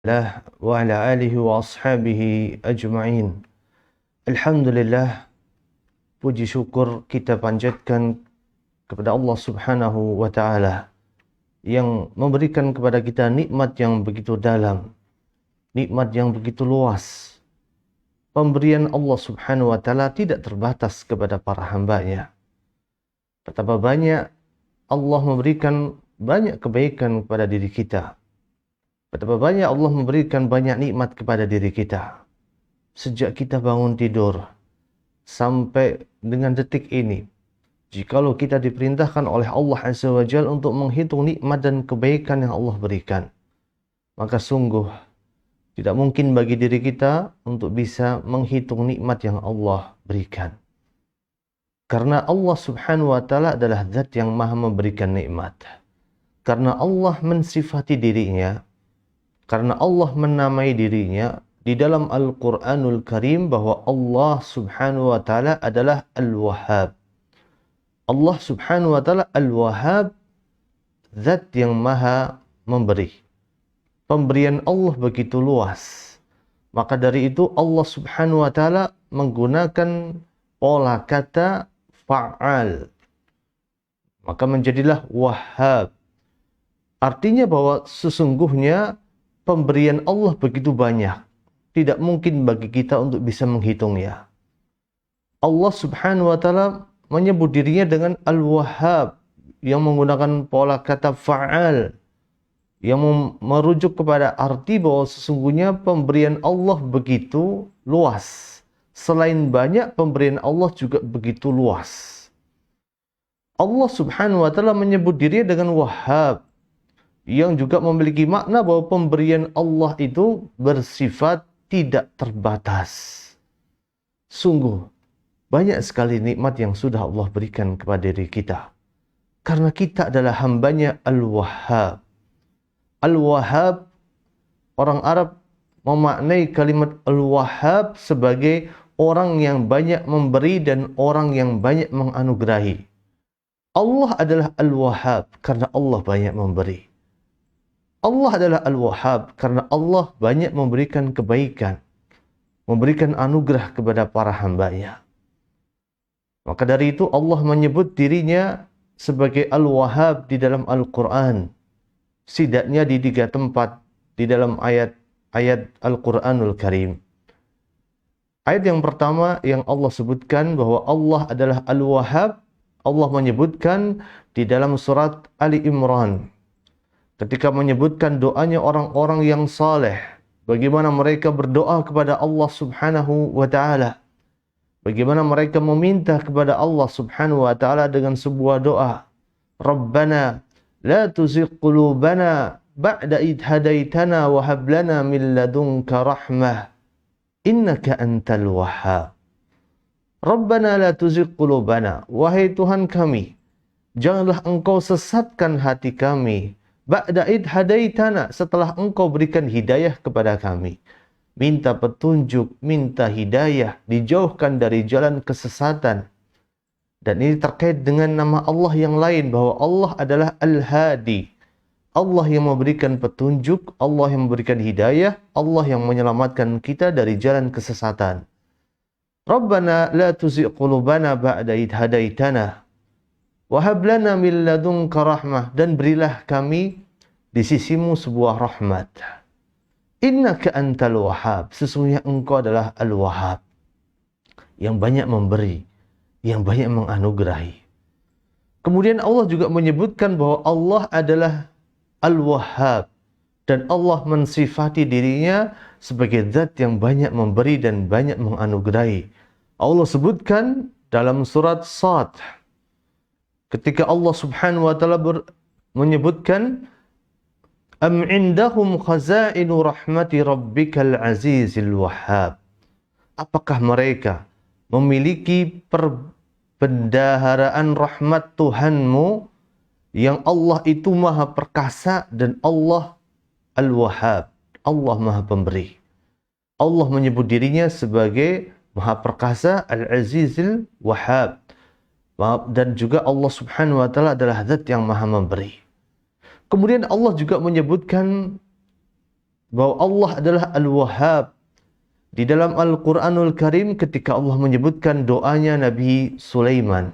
Lah wa ala alihi wa ashabihi ajma'in. Alhamdulillah, puji syukur kita panjatkan kepada Allah Subhanahu wa taala yang memberikan kepada kita nikmat yang begitu dalam, nikmat yang begitu luas. Pemberian Allah Subhanahu wa taala tidak terbatas kepada para hamba-Nya. Betapa banyak Allah memberikan banyak kebaikan kepada diri kita. Betapa banyak Allah memberikan banyak nikmat kepada diri kita. Sejak kita bangun tidur sampai dengan detik ini. Jikalau kita diperintahkan oleh Allah Azza wa Jalla untuk menghitung nikmat dan kebaikan yang Allah berikan, maka sungguh tidak mungkin bagi diri kita untuk bisa menghitung nikmat yang Allah berikan. Karena Allah Subhanahu wa taala adalah zat yang maha memberikan nikmat. Karena Allah mensifati dirinya, karena Allah menamai dirinya di dalam Al-Quranul Karim bahwa Allah Subhanahu wa taala adalah Al-Wahhab. Allah Subhanahu wa taala Al-Wahhab, zat yang maha memberi. Pemberian Allah begitu luas. Maka dari itu Allah Subhanahu wa taala menggunakan pola kata fa'al. Maka menjadilah Wahhab. Artinya bahwa sesungguhnya pemberian Allah begitu banyak. Tidak mungkin bagi kita untuk bisa menghitungnya. Allah Subhanahu wa taala menyebut dirinya dengan Al-Wahhab yang menggunakan pola kata fa'al yang merujuk kepada arti bahwa sesungguhnya pemberian Allah begitu luas. Selain banyak, pemberian Allah juga begitu luas. Allah Subhanahu wa taala menyebut dirinya dengan Wahhab, yang juga memiliki makna bahwa pemberian Allah itu bersifat tidak terbatas. Sungguh, banyak sekali nikmat yang sudah Allah berikan kepada diri kita. Karena kita adalah hambanya Al-Wahhab. Al-Wahhab, orang Arab memaknai kalimat Al-Wahhab sebagai orang yang banyak memberi dan orang yang banyak menganugerahi. Allah adalah Al-Wahhab karena Allah banyak memberi. Allah adalah Al-Wahhab karena Allah banyak memberikan kebaikan, memberikan anugerah kepada para hamba-Nya. Maka dari itu Allah menyebut dirinya sebagai Al-Wahhab di dalam Al-Quran. Setidaknya di 3 tempat di dalam ayat-ayat Al-Quranul Karim. Ayat yang pertama yang Allah sebutkan bahwa Allah adalah Al-Wahhab, Allah menyebutkan di dalam surat Ali Imran. Ketika menyebutkan doanya orang-orang yang saleh, bagaimana mereka berdoa kepada Allah Subhanahu wa taala. Bagaimana mereka meminta kepada Allah Subhanahu wa taala dengan sebuah doa. Rabbana la tuzigh qulubana ba'da idh hadaitana wa hab lana min ladunka rahmah innaka antal wahhab. Rabbana la tuzigh qulubana, wahai Tuhan kami, janganlah engkau sesatkan hati kami. Ba'da id hadaitana, setelah engkau berikan hidayah kepada kami. Minta petunjuk, minta hidayah, dijauhkan dari jalan kesesatan. Dan ini terkait dengan nama Allah yang lain, bahwa Allah adalah Al-Hadi. Allah yang memberikan petunjuk, Allah yang memberikan hidayah, Allah yang menyelamatkan kita dari jalan kesesatan. Rabbana la tuzigh qulubana ba'da id hadaitana. Wahab lana min ladunka rahmah, dan berilah kami di sisimu sebuah rahmat. Innaka antal wahhab, sesungguhnya engkau adalah Al-Wahhab, yang banyak memberi, yang banyak menganugerahi. Kemudian Allah juga menyebutkan bahwa Allah adalah Al-Wahhab, dan Allah mensifati dirinya sebagai zat yang banyak memberi dan banyak menganugerahi. Allah sebutkan dalam surat Sad, ketika Allah Subhanahu wa taala menyebutkan am indahum khazainu rahmati rabbikal azizil wahhab. Apakah mereka memiliki perbendaharaan rahmat Tuhanmu yang Allah itu maha perkasa dan Allah Al-Wahhab, Allah maha pemberi. Allah menyebut dirinya sebagai maha perkasa, Al-Azizil Wahhab. Dan juga Allah Subhanahu wa taala adalah zat yang maha memberi. Kemudian Allah juga menyebutkan bahwa Allah adalah Al-Wahhab. Di dalam Al-Quranul Karim ketika Allah menyebutkan doanya Nabi Sulaiman.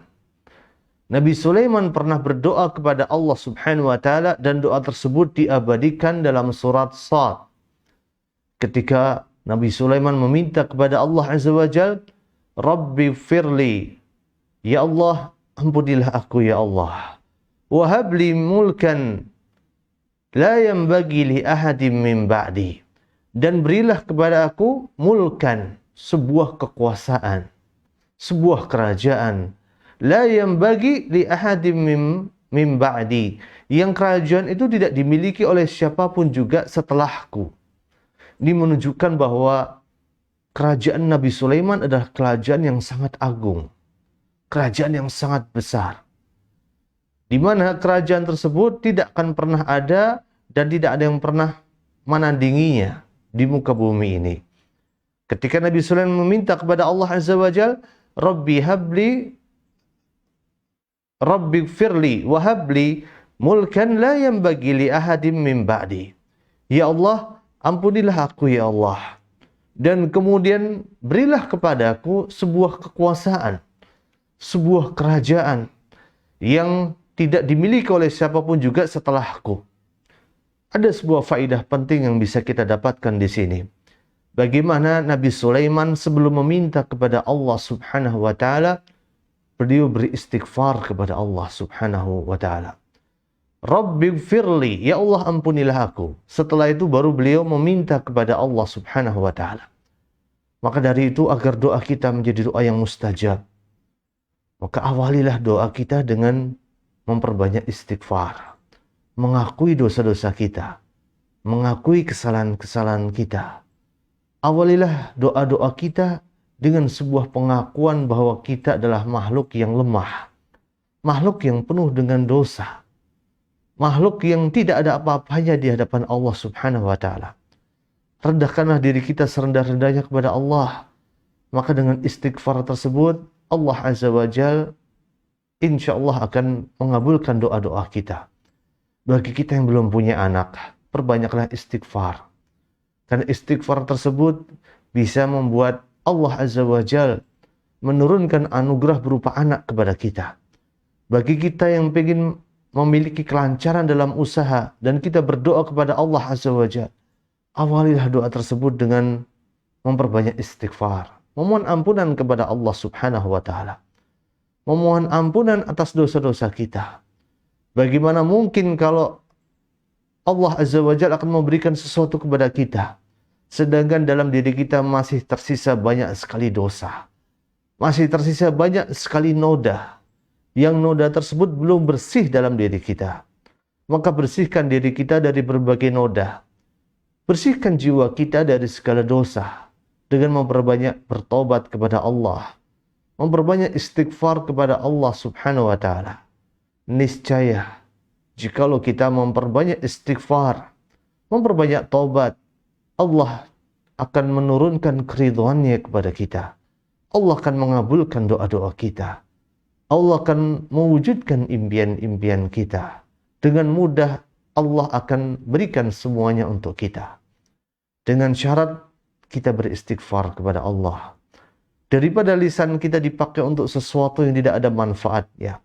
Nabi Sulaiman pernah berdoa kepada Allah Subhanahu wa taala dan doa tersebut diabadikan dalam surat Shad. Ketika Nabi Sulaiman meminta kepada Allah Azza wa Jalla, Rabbi firli, ya Allah, ampunilah aku ya Allah. Wahabli mulkan la yanbaghi li ahadin min ba'di. Dan berilah kepada aku mulkan, sebuah kekuasaan, sebuah kerajaan. La yanbaghi li ahadin min ba'di. Yang kerajaan itu tidak dimiliki oleh siapapun juga setelahku. Ini menunjukkan bahwa kerajaan Nabi Sulaiman adalah kerajaan yang sangat agung. Kerajaan yang sangat besar. Di mana kerajaan tersebut tidak akan pernah ada dan tidak ada yang pernah menandinginya di muka bumi ini. Ketika Nabi Sulaiman meminta kepada Allah Azza wa Jalla, Rabbi habli, Rabbi firli, wa habli mulkan la yanbaghi li ahadin min ba'di. Ya Allah, ampunilah aku ya Allah. Dan kemudian berilah kepadaku sebuah kekuasaan, sebuah kerajaan yang tidak dimiliki oleh siapapun juga setelahku. Ada sebuah faedah penting yang bisa kita dapatkan di sini. Bagaimana Nabi Sulaiman sebelum meminta kepada Allah Subhanahu wa taala, beliau beristighfar kepada Allah Subhanahu wa taala. Rabbighfirli, ya Allah ampunilah aku. Setelah itu baru beliau meminta kepada Allah Subhanahu wa taala. Maka dari itu agar doa kita menjadi doa yang mustajab, maka awalilah doa kita dengan memperbanyak istighfar. Mengakui dosa-dosa kita, mengakui kesalahan-kesalahan kita. Awalilah doa-doa kita dengan sebuah pengakuan bahwa kita adalah makhluk yang lemah, makhluk yang penuh dengan dosa, makhluk yang tidak ada apa-apanya di hadapan Allah Subhanahu wa taala. Rendahkanlah diri kita serendah-rendahnya kepada Allah. Maka dengan istighfar tersebut, Allah Azza wa Jalla insya Allah akan mengabulkan doa-doa kita. Bagi kita yang belum punya anak, perbanyaklah istighfar. Karena istighfar tersebut bisa membuat Allah Azza wa Jalla menurunkan anugerah berupa anak kepada kita. Bagi kita yang ingin memiliki kelancaran dalam usaha dan kita berdoa kepada Allah Azza wa Jalla, awalilah doa tersebut dengan memperbanyak istighfar. Memohon ampunan kepada Allah Subhanahu wa taala. Memohon ampunan atas dosa-dosa kita. Bagaimana mungkin kalau Allah Azza wa Jalla akan memberikan sesuatu kepada kita, sedangkan dalam diri kita masih tersisa banyak sekali dosa. Masih tersisa banyak sekali noda. Yang noda tersebut belum bersih dalam diri kita. Maka bersihkan diri kita dari berbagai noda. Bersihkan jiwa kita dari segala dosa dengan memperbanyak bertobat kepada Allah, memperbanyak istighfar kepada Allah Subhanahu wa taala. Niscaya jikalau kita memperbanyak istighfar, memperbanyak taubat, Allah akan menurunkan keridhaan-Nya kepada kita. Allah akan mengabulkan doa-doa kita. Allah akan mewujudkan impian-impian kita. Dengan mudah Allah akan berikan semuanya untuk kita. Dengan syarat kita beristighfar kepada Allah. Daripada lisan kita dipakai untuk sesuatu yang tidak ada manfaatnya.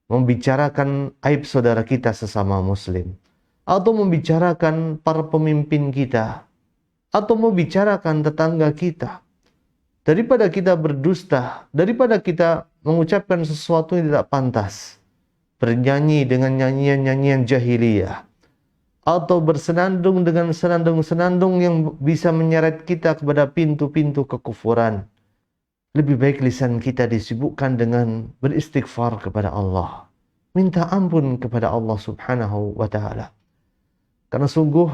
Membicarakan aib saudara kita sesama muslim. Atau membicarakan para pemimpin kita. Atau membicarakan tetangga kita. Daripada kita berdusta. Daripada kita mengucapkan sesuatu yang tidak pantas. Bernyanyi dengan nyanyian-nyanyian jahiliyah. Atau bersenandung dengan senandung-senandung yang bisa menyeret kita kepada pintu-pintu kekufuran. Lebih baik lisan kita disibukkan dengan beristighfar kepada Allah. Minta ampun kepada Allah Subhanahu wa ta'ala. Karena sungguh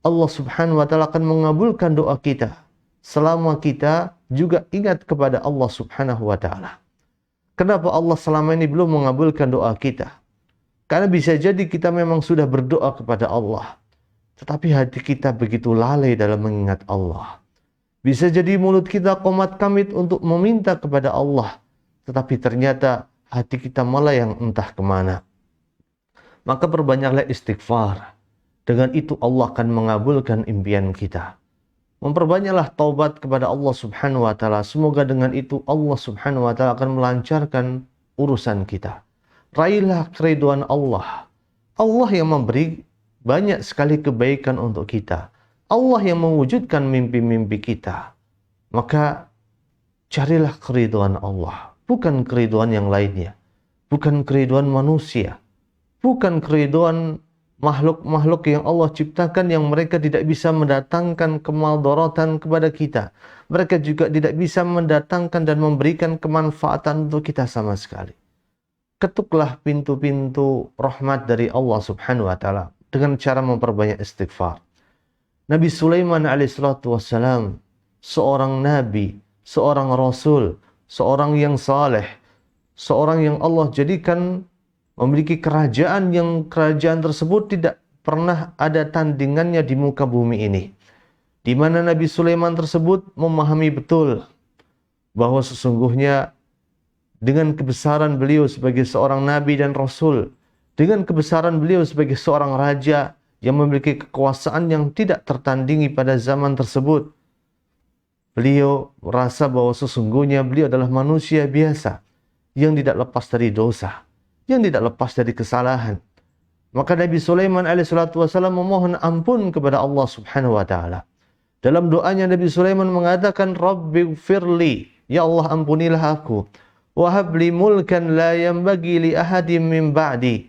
Allah Subhanahu wa ta'ala akan mengabulkan doa kita. Selama kita juga ingat kepada Allah Subhanahu wa ta'ala. Kenapa Allah selama ini belum mengabulkan doa kita? Karena bisa jadi kita memang sudah berdoa kepada Allah. Tetapi hati kita begitu lalai dalam mengingat Allah. Bisa jadi mulut kita qomat kamit untuk meminta kepada Allah. Tetapi ternyata hati kita malah yang entah kemana. Maka perbanyaklah istighfar. Dengan itu Allah akan mengabulkan impian kita. Memperbanyaklah taubat kepada Allah Subhanahu wa taala. Semoga dengan itu Allah Subhanahu wa taala akan melancarkan urusan kita. Raihlah keridhaan Allah. Allah yang memberi banyak sekali kebaikan untuk kita. Allah yang mewujudkan mimpi-mimpi kita. Maka carilah keridhaan Allah, bukan keridhaan yang lainnya. Bukan keridhaan manusia. Bukan keridhaan makhluk-makhluk yang Allah ciptakan yang mereka tidak bisa mendatangkan kemadharatan kepada kita. Mereka juga tidak bisa mendatangkan dan memberikan kemanfaatan untuk kita sama sekali. Ketuklah pintu-pintu rahmat dari Allah Subhanahu wa taala dengan cara memperbanyak istighfar. Nabi Sulaiman alaihissalatu wassalam, seorang nabi, seorang rasul, seorang yang saleh, seorang yang Allah jadikan memiliki kerajaan yang kerajaan tersebut tidak pernah ada tandingannya di muka bumi ini. Di mana Nabi Sulaiman tersebut memahami betul bahwa sesungguhnya dengan kebesaran beliau sebagai seorang nabi dan rasul, dengan kebesaran beliau sebagai seorang raja yang memiliki kekuasaan yang tidak tertandingi pada zaman tersebut, beliau merasa bahwa sesungguhnya beliau adalah manusia biasa yang tidak lepas dari dosa, yang tidak lepas dari kesalahan. Maka Nabi Sulaiman alaihissalatu wassalam memohon ampun kepada Allah Subhanahu wa taala. Dalam doanya Nabi Sulaiman mengatakan, Rabbighfirli, ya Allah ampunilah aku, wahabli mulkan la yanbaghi li ahadin min ba'di,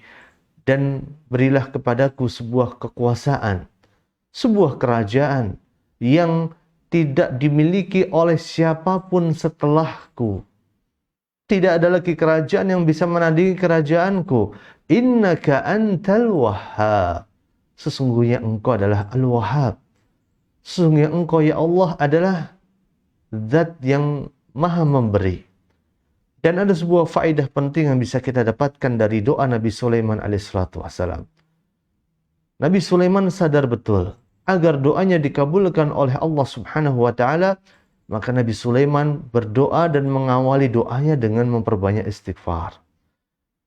dan berilah kepadaku sebuah kekuasaan, sebuah kerajaan yang tidak dimiliki oleh siapapun setelahku. Tidak ada lagi kerajaan yang bisa menandingi kerajaanku. Innaka antal wahhab. Sesungguhnya engkau adalah al-wahhab. Sesungguhnya engkau ya Allah adalah zat yang maha memberi. Dan ada sebuah faedah penting yang bisa kita dapatkan dari doa Nabi Sulaiman alaihissalatu wassalam. Nabi Sulaiman sadar betul agar doanya dikabulkan oleh Allah Subhanahu wa taala, maka Nabi Sulaiman berdoa dan mengawali doanya dengan memperbanyak istighfar.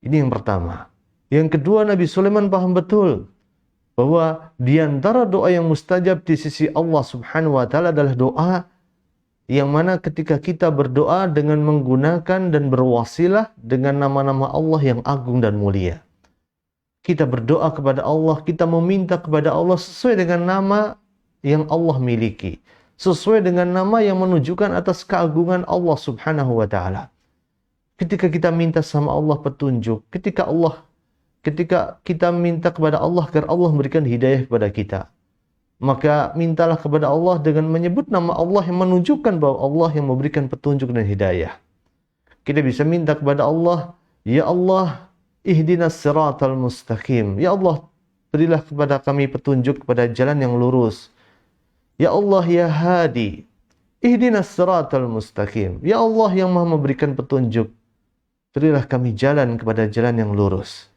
Ini yang pertama. Yang kedua, Nabi Sulaiman paham betul bahwa di antara doa yang mustajab di sisi Allah Subhanahu wa taala adalah doa yang mana ketika kita berdoa dengan menggunakan dan berwasilah dengan nama-nama Allah yang agung dan mulia. Kita berdoa kepada Allah, kita meminta kepada Allah sesuai dengan nama yang Allah miliki, sesuai dengan nama yang menunjukkan atas keagungan Allah Subhanahu wa taala. Ketika kita minta sama Allah petunjuk, ketika kita minta kepada Allah agar Allah memberikan hidayah kepada kita, maka mintalah kepada Allah dengan menyebut nama Allah yang menunjukkan bahwa Allah yang memberikan petunjuk dan hidayah. Kita bisa minta kepada Allah, ya Allah, ihdinas siratal mustaqim. Ya Allah, berilah kepada kami petunjuk kepada jalan yang lurus. Ya Allah ya Hadi, ihdinas siratal mustaqim. Ya Allah yang maha memberikan petunjuk, berilah kami jalan kepada jalan yang lurus.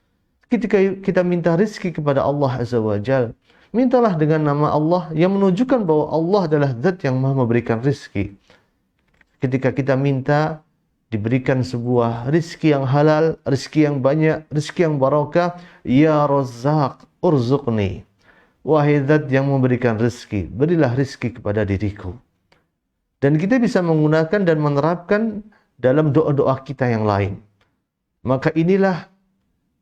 Ketika kita minta rizki kepada Allah Azza wa Jal, mintalah dengan nama Allah yang menunjukkan bahwa Allah adalah zat yang maha memberikan rizki. Ketika kita minta diberikan sebuah rizki yang halal, rizki yang banyak, rizki yang barakah, ya Razzaq urzuqni. Wahai zat yang memberikan rezeki, berilah rezeki kepada diriku. Dan kita bisa menggunakan dan menerapkan dalam doa-doa kita yang lain. Maka inilah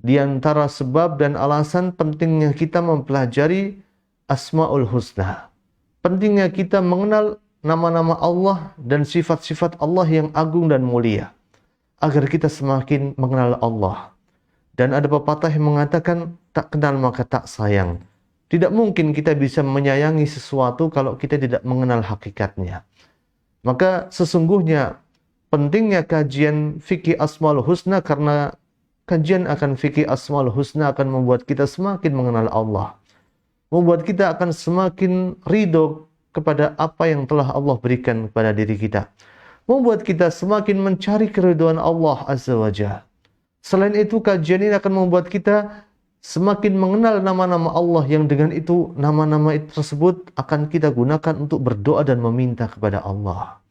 di antara sebab dan alasan pentingnya kita mempelajari Asmaul Husna. Pentingnya kita mengenal nama-nama Allah dan sifat-sifat Allah yang agung dan mulia, agar kita semakin mengenal Allah. Dan ada pepatah yang mengatakan, tak kenal maka tak sayang. Tidak mungkin kita bisa menyayangi sesuatu kalau kita tidak mengenal hakikatnya. Maka sesungguhnya pentingnya kajian fikih Asmaul Husna, karena kajian akan fikih Asmaul Husna akan membuat kita semakin mengenal Allah. Membuat kita akan semakin ridho kepada apa yang telah Allah berikan kepada diri kita. Membuat kita semakin mencari keridhaan Allah Azza wa Jalla. Selain itu, kajian ini akan membuat kita semakin mengenal nama-nama Allah yang dengan itu nama-nama tersebut akan kita gunakan untuk berdoa dan meminta kepada Allah.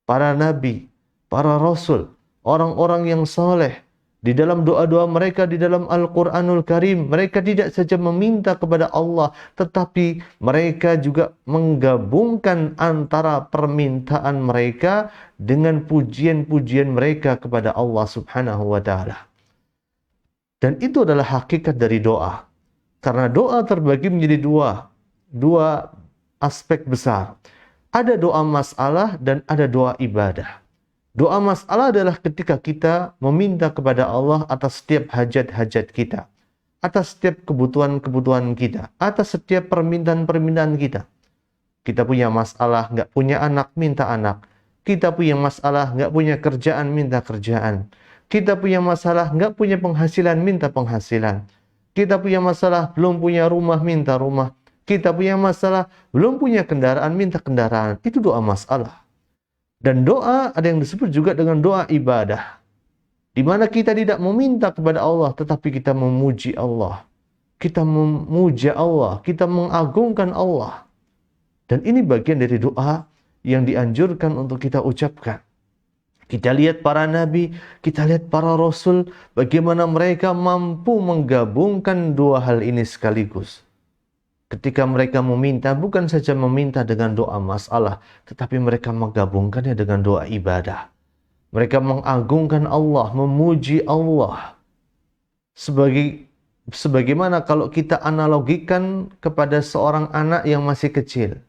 Para nabi, para rasul, orang-orang yang saleh, Di dalam doa-doa mereka di dalam Al-Quranul Karim, mereka tidak saja meminta kepada Allah, tetapi mereka juga menggabungkan antara permintaan mereka dengan pujian-pujian mereka kepada Allah Subhanahu wa Ta'ala. Dan itu adalah hakikat dari doa. Karena doa terbagi menjadi dua aspek besar. Ada doa masalah dan ada doa ibadah. Doa masalah adalah ketika kita meminta kepada Allah atas setiap hajat-hajat kita, atas setiap kebutuhan-kebutuhan kita, atas setiap permintaan-permintaan kita. Kita punya masalah, nggak punya anak, minta anak. Kita punya masalah, nggak punya kerjaan, minta kerjaan. Kita punya masalah, nggak punya penghasilan, minta penghasilan. Kita punya masalah, belum punya rumah, minta rumah. Kita punya masalah, belum punya kendaraan, minta kendaraan. Itu doa masalah. Dan doa ada yang disebut juga dengan doa ibadah. Di mana kita tidak meminta kepada Allah, tetapi kita memuji Allah. Kita memuja Allah, kita mengagungkan Allah. Dan ini bagian dari doa yang dianjurkan untuk kita ucapkan. Kita lihat para nabi, kita lihat para rasul, bagaimana mereka mampu menggabungkan dua hal ini sekaligus. Ketika mereka meminta, bukan saja meminta dengan doa masalah, tetapi mereka menggabungkannya dengan doa ibadah. Mereka mengagungkan Allah, memuji Allah. Sebagaimana kalau kita analogikan kepada seorang anak yang masih kecil.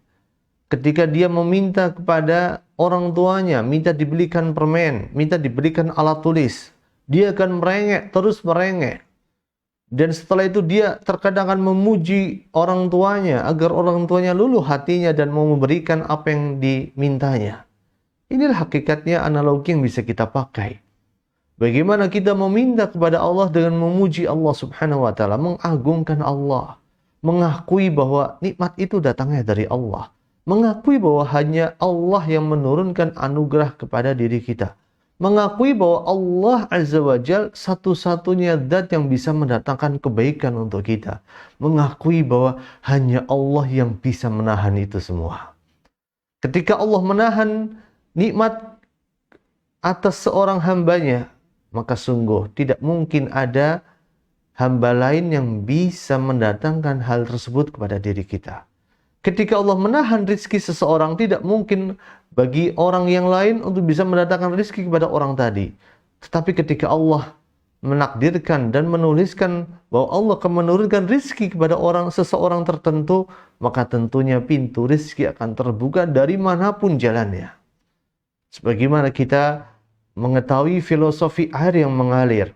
Ketika dia meminta kepada orang tuanya, minta dibelikan permen, minta dibelikan alat tulis, dia akan merengek, terus merengek. Dan setelah itu dia terkadang akan memuji orang tuanya agar orang tuanya luluh hatinya dan mau memberikan apa yang dimintanya. Inilah hakikatnya analogi yang bisa kita pakai. Bagaimana kita meminta kepada Allah dengan memuji Allah Subhanahu wa Ta'ala, mengagungkan Allah, mengakui bahwa nikmat itu datangnya dari Allah, mengakui bahwa hanya Allah yang menurunkan anugerah kepada diri kita. Mengakui bahwa Allah Azza wa Jal satu-satunya zat yang bisa mendatangkan kebaikan untuk kita. Mengakui bahwa hanya Allah yang bisa menahan itu semua. Ketika Allah menahan nikmat atas seorang hambanya, maka sungguh tidak mungkin ada hamba lain yang bisa mendatangkan hal tersebut kepada diri kita. Ketika Allah menahan rizki seseorang, tidak mungkin bagi orang yang lain untuk bisa mendatangkan rizki kepada orang tadi. Tetapi ketika Allah menakdirkan dan menuliskan bahwa Allah akan menurunkan rizki kepada seseorang tertentu, maka tentunya pintu rizki akan terbuka dari manapun jalannya. Sebagaimana kita mengetahui filosofi air yang mengalir.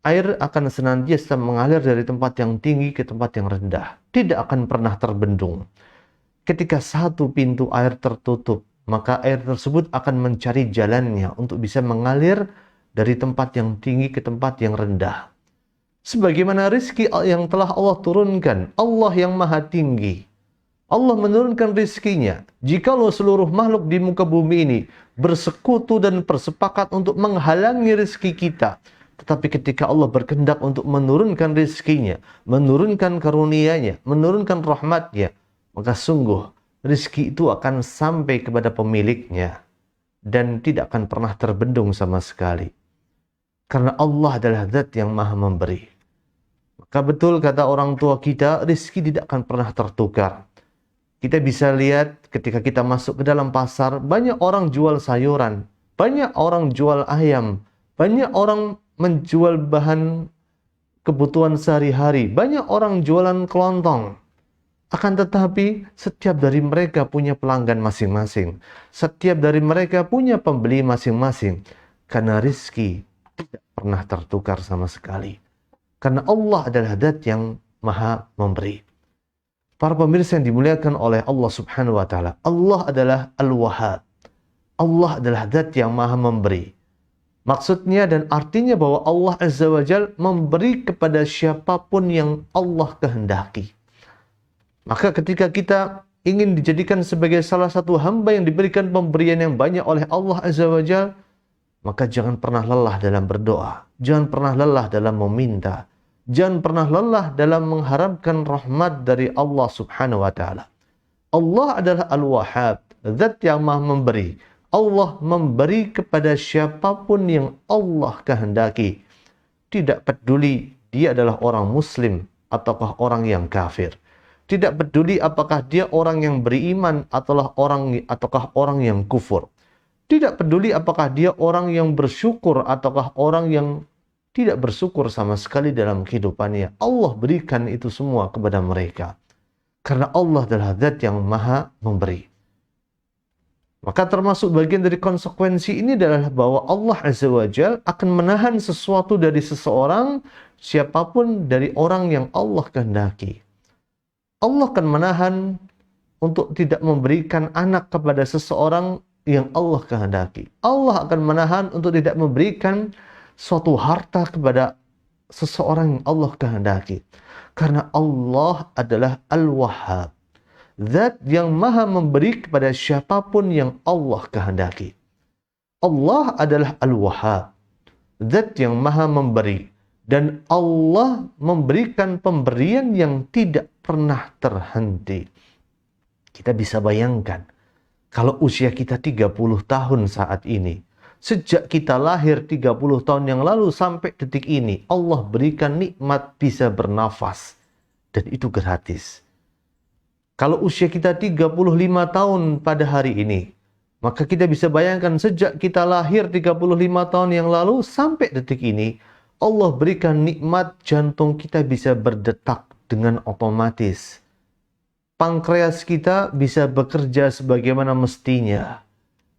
Air akan senantiasa mengalir dari tempat yang tinggi ke tempat yang rendah. Tidak akan pernah terbendung. Ketika satu pintu air tertutup, maka air tersebut akan mencari jalannya untuk bisa mengalir dari tempat yang tinggi ke tempat yang rendah. Sebagaimana rizki yang telah Allah turunkan, Allah yang maha tinggi. Allah menurunkan rizkinya. Jikalau seluruh makhluk di muka bumi ini bersekutu dan bersepakat untuk menghalangi rizki kita, tetapi ketika Allah berkehendak untuk menurunkan rizkinya, menurunkan karunia-Nya, menurunkan rahmat-Nya, maka sungguh rizki itu akan sampai kepada pemiliknya dan tidak akan pernah terbendung sama sekali. Karena Allah adalah zat yang maha memberi. Maka betul kata orang tua kita, rizki tidak akan pernah tertukar. Kita bisa lihat ketika kita masuk ke dalam pasar, banyak orang jual sayuran, banyak orang jual ayam, banyak orang menjual bahan kebutuhan sehari-hari, banyak orang jualan kelontong. Akan tetapi, setiap dari mereka punya pelanggan masing-masing. Setiap dari mereka punya pembeli masing-masing. Karena rizki tidak pernah tertukar sama sekali. Karena Allah adalah zat yang maha memberi. Para pemirsa yang dimuliakan oleh Allah Subhanahu wa Ta'ala, Allah adalah Al-Wahhab. Allah adalah zat yang maha memberi. Maksudnya dan artinya bahwa Allah Azza wa Jal memberi kepada siapapun yang Allah kehendaki. Maka ketika kita ingin dijadikan sebagai salah satu hamba yang diberikan pemberian yang banyak oleh Allah Azza wa Jal, maka jangan pernah lelah dalam berdoa. Jangan pernah lelah dalam meminta. Jangan pernah lelah dalam mengharapkan rahmat dari Allah Subhanahu wa Ta'ala. Allah adalah Al-Wahhab, zat yang maha memberi. Allah memberi kepada siapapun yang Allah kehendaki. Tidak peduli dia adalah orang muslim ataukah orang yang kafir. Tidak peduli apakah dia orang yang beriman ataukah orang yang kufur. Tidak peduli apakah dia orang yang bersyukur ataukah orang yang tidak bersyukur sama sekali dalam kehidupannya. Allah berikan itu semua kepada mereka. Karena Allah adalah zat yang maha memberi. Maka termasuk bagian dari konsekuensi ini adalah bahwa Allah Azza wa Jalla akan menahan sesuatu dari seseorang, siapapun dari orang yang Allah kehendaki. Allah akan menahan untuk tidak memberikan anak kepada seseorang yang Allah kehendaki. Allah akan menahan untuk tidak memberikan suatu harta kepada seseorang yang Allah kehendaki. Karena Allah adalah Al-Wahhab. Zat yang maha memberi kepada siapapun yang Allah kehendaki. Allah adalah Al-Wahhab. Zat yang maha memberi. Dan Allah memberikan pemberian yang tidak pernah terhenti. Kita bisa bayangkan, kalau usia kita 30 tahun saat ini, sejak kita lahir 30 tahun yang lalu sampai detik ini, Allah berikan nikmat bisa bernafas. Dan itu gratis. Kalau usia kita 35 tahun pada hari ini, maka kita bisa bayangkan sejak kita lahir 35 tahun yang lalu sampai detik ini, Allah berikan nikmat jantung kita bisa berdetak dengan otomatis. Pankreas kita bisa bekerja sebagaimana mestinya.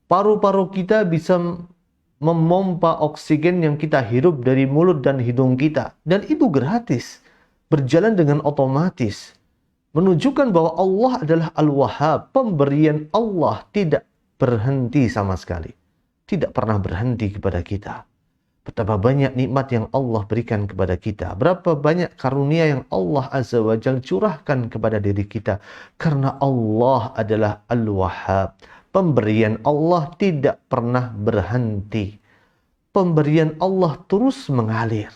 Paru-paru kita bisa memompa oksigen yang kita hirup dari mulut dan hidung kita. Dan itu gratis. Berjalan dengan otomatis. Menunjukkan bahwa Allah adalah Al-Wahhab. Pemberian Allah tidak berhenti sama sekali. Tidak pernah berhenti kepada kita. Betapa banyak nikmat yang Allah berikan kepada kita. Berapa banyak karunia yang Allah Azza wa Jalla curahkan kepada diri kita. Karena Allah adalah Al-Wahhab. Pemberian Allah tidak pernah berhenti. Pemberian Allah terus mengalir.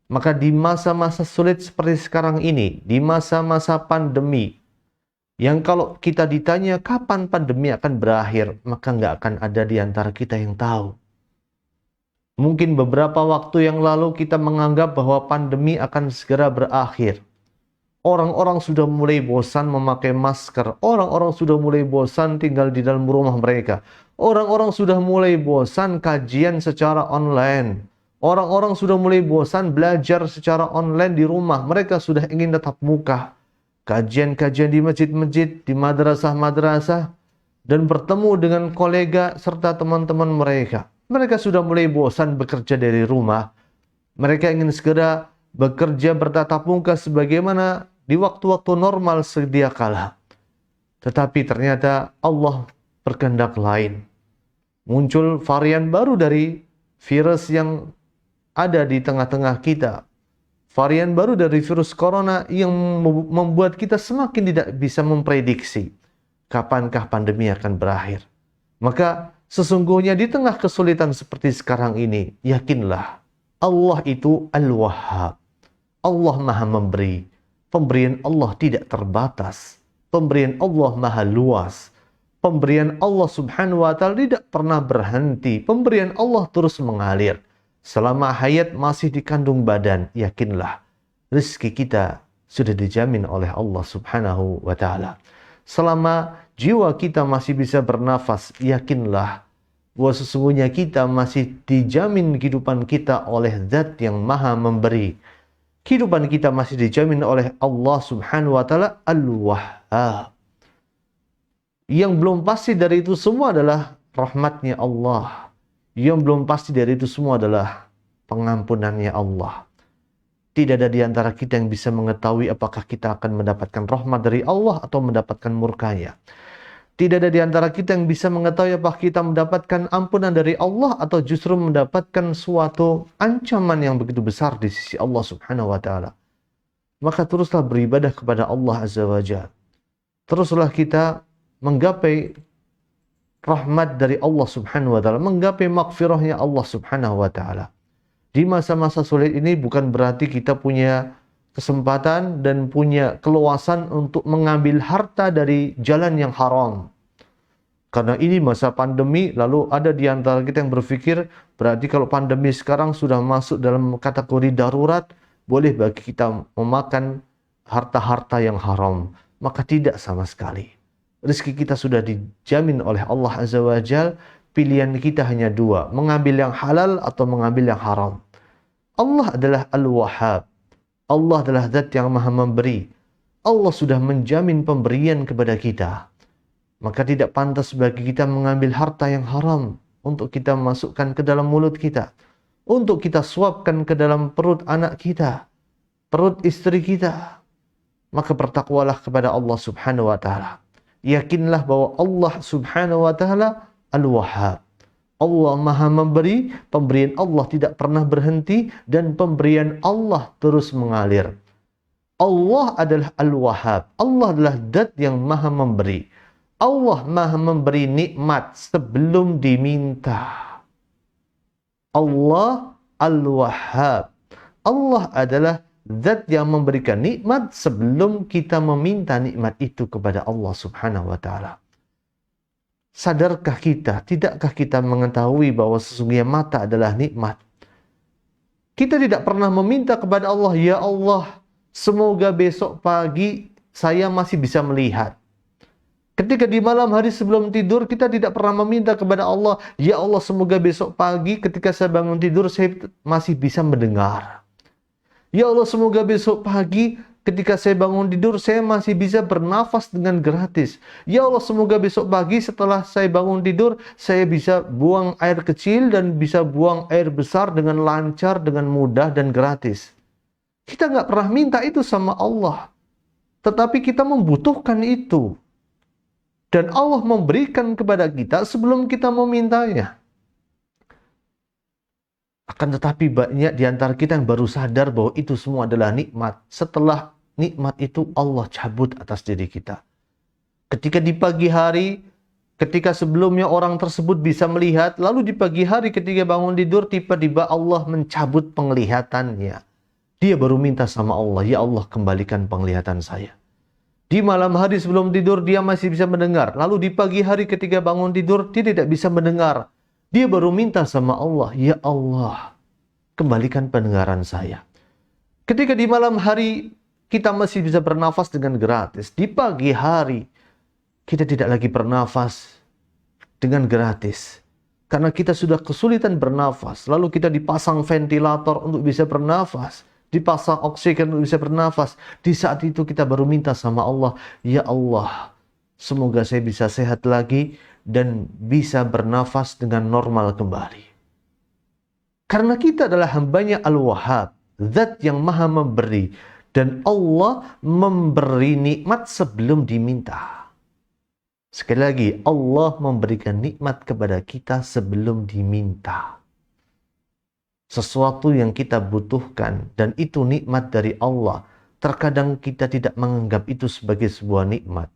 Maka di masa-masa sulit seperti sekarang ini, di masa-masa pandemi, yang kalau kita ditanya kapan pandemi akan berakhir, maka nggak akan ada di antara kita yang tahu. Mungkin beberapa waktu yang lalu kita menganggap bahwa pandemi akan segera berakhir. Orang-orang sudah mulai bosan memakai masker. Orang-orang sudah mulai bosan tinggal di dalam rumah mereka. Orang-orang sudah mulai bosan kajian secara online. Orang-orang sudah mulai bosan belajar secara online di rumah. Mereka sudah ingin tatap muka. Kajian-kajian di masjid-masjid, di madrasah-madrasah. Dan bertemu dengan kolega serta teman-teman mereka. Mereka sudah mulai bosan bekerja dari rumah. Mereka ingin segera bekerja bertatap muka sebagaimana di waktu-waktu normal sedia kala. Tetapi ternyata Allah berkehendak lain. Muncul varian baru dari virus yang ada di tengah-tengah kita. Varian baru dari virus corona yang membuat kita semakin tidak bisa memprediksi kapankah pandemi akan berakhir. Maka sesungguhnya di tengah kesulitan seperti sekarang ini, yakinlah Allah itu Al-Wahhab. Allah maha memberi. Pemberian Allah tidak terbatas. Pemberian Allah maha luas. Pemberian Allah subhanahu wa ta'ala tidak pernah berhenti. Pemberian Allah terus mengalir. Selama hayat masih dikandung badan, yakinlah rezeki kita sudah dijamin oleh Allah subhanahu wa ta'ala. Selama jiwa kita masih bisa bernafas, yakinlah bahwa sesungguhnya kita masih dijamin kehidupan kita oleh zat yang maha memberi. Kehidupan kita masih dijamin oleh Allah subhanahu wa ta'ala Al-Wahhab. Yang belum pasti dari itu semua adalah rahmatnya Allah. Yang belum pasti dari itu semua adalah pengampunannya Allah. Tidak ada di antara kita yang bisa mengetahui apakah kita akan mendapatkan rahmat dari Allah atau mendapatkan murkanya. Tidak ada di antara kita yang bisa mengetahui apakah kita mendapatkan ampunan dari Allah atau justru mendapatkan suatu ancaman yang begitu besar di sisi Allah subhanahu wa ta'ala. Maka teruslah beribadah kepada Allah azza wa jalla. Teruslah kita menggapai rahmat dari Allah subhanahu wa ta'ala, menggapai maghfirahnya Allah subhanahu wa ta'ala. Di masa-masa sulit ini bukan berarti kita punya kesempatan dan punya keluasan untuk mengambil harta dari jalan yang haram. Karena ini masa pandemi, lalu ada di antara kita yang berpikir, berarti kalau pandemi sekarang sudah masuk dalam kategori darurat, boleh bagi kita memakan harta-harta yang haram. Maka tidak sama sekali. Rezeki kita sudah dijamin oleh Allah Azza wa Jal, pilihan kita hanya dua, mengambil yang halal atau mengambil yang haram. Allah adalah Al-Wahhab. Allah adalah Zat yang Maha Memberi. Allah sudah menjamin pemberian kepada kita. Maka tidak pantas bagi kita mengambil harta yang haram untuk kita masukkan ke dalam mulut kita, untuk kita suapkan ke dalam perut anak kita, perut istri kita. Maka bertakwalah kepada Allah Subhanahu wa taala. Yakinlah bahwa Allah Subhanahu wa taala Al-Wahhab. Allah Maha Memberi, pemberian Allah tidak pernah berhenti dan pemberian Allah terus mengalir. Allah adalah Al-Wahhab. Allah adalah Zat yang Maha Memberi. Allah Maha Memberi nikmat sebelum diminta. Allah Al-Wahhab. Allah adalah Zat yang memberikan nikmat sebelum kita meminta nikmat itu kepada Allah Subhanahu wa taala. Sadarkah kita, tidakkah kita mengetahui bahwa sesungguhnya mata adalah nikmat? Kita tidak pernah meminta kepada Allah, ya Allah, semoga besok pagi saya masih bisa melihat. Ketika di malam hari sebelum tidur, kita tidak pernah meminta kepada Allah, ya Allah, semoga besok pagi ketika saya bangun tidur, saya masih bisa mendengar. Ya Allah, semoga besok pagi ketika saya bangun tidur, saya masih bisa bernafas dengan gratis. Ya Allah, semoga besok pagi setelah saya bangun tidur, saya bisa buang air kecil dan bisa buang air besar dengan lancar, dengan mudah dan gratis. Kita nggak pernah minta itu sama Allah. Tetapi kita membutuhkan itu. Dan Allah memberikan kepada kita sebelum kita memintanya. Akan tetapi banyak di antara kita yang baru sadar bahwa itu semua adalah nikmat. Setelah nikmat itu Allah cabut atas diri kita. Ketika di pagi hari, ketika sebelumnya orang tersebut bisa melihat, lalu di pagi hari ketika bangun tidur, tiba-tiba Allah mencabut penglihatannya. Dia baru minta sama Allah, ya Allah, kembalikan penglihatan saya. Di malam hari sebelum tidur dia masih bisa mendengar. Lalu di pagi hari ketika bangun tidur dia tidak bisa mendengar. Dia baru minta sama Allah, ya Allah, kembalikan pendengaran saya. Ketika di malam hari kita masih bisa bernafas dengan gratis. Di pagi hari kita tidak lagi bernafas dengan gratis. Karena kita sudah kesulitan bernafas. Lalu kita dipasang ventilator untuk bisa bernafas. Dipasang oksigen untuk bisa bernafas. Di saat itu kita baru minta sama Allah, ya Allah, semoga saya bisa sehat lagi dan bisa bernafas dengan normal kembali. Karena kita adalah hambanya Al-Wahhab, Zat yang Maha Memberi, dan Allah memberi nikmat sebelum diminta. Sekali lagi, Allah memberikan nikmat kepada kita sebelum diminta. Sesuatu yang kita butuhkan dan itu nikmat dari Allah. Terkadang kita tidak menganggap itu sebagai sebuah nikmat.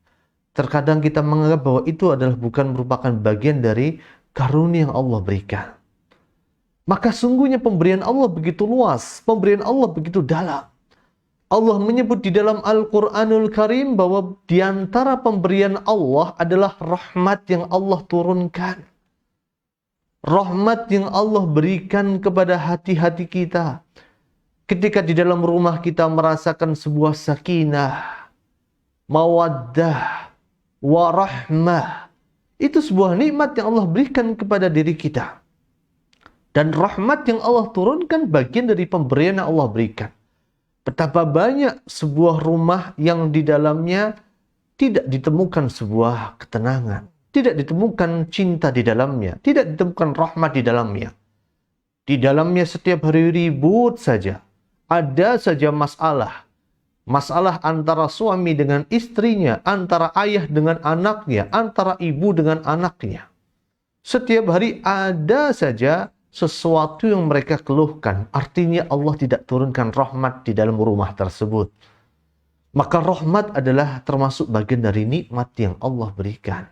Terkadang kita menganggap bahwa itu adalah bukan merupakan bagian dari karunia yang Allah berikan. Maka sungguhnya pemberian Allah begitu luas, pemberian Allah begitu dalam. Allah menyebut di dalam Al-Quranul Karim bahwa di antara pemberian Allah adalah rahmat yang Allah turunkan. Rahmat yang Allah berikan kepada hati-hati kita. Ketika di dalam rumah kita merasakan sebuah sakinah, mawaddah, warahmah. Itu sebuah nikmat yang Allah berikan kepada diri kita. Dan rahmat yang Allah turunkan bagian dari pemberian yang Allah berikan. Betapa banyak sebuah rumah yang di dalamnya tidak ditemukan sebuah ketenangan. Tidak ditemukan cinta di dalamnya. Tidak ditemukan rahmat di dalamnya. Di dalamnya setiap hari ribut saja. Ada saja masalah. Masalah antara suami dengan istrinya. Antara ayah dengan anaknya. Antara ibu dengan anaknya. Setiap hari ada saja sesuatu yang mereka keluhkan. Artinya Allah tidak turunkan rahmat di dalam rumah tersebut. Maka rahmat adalah termasuk bagian dari nikmat yang Allah berikan.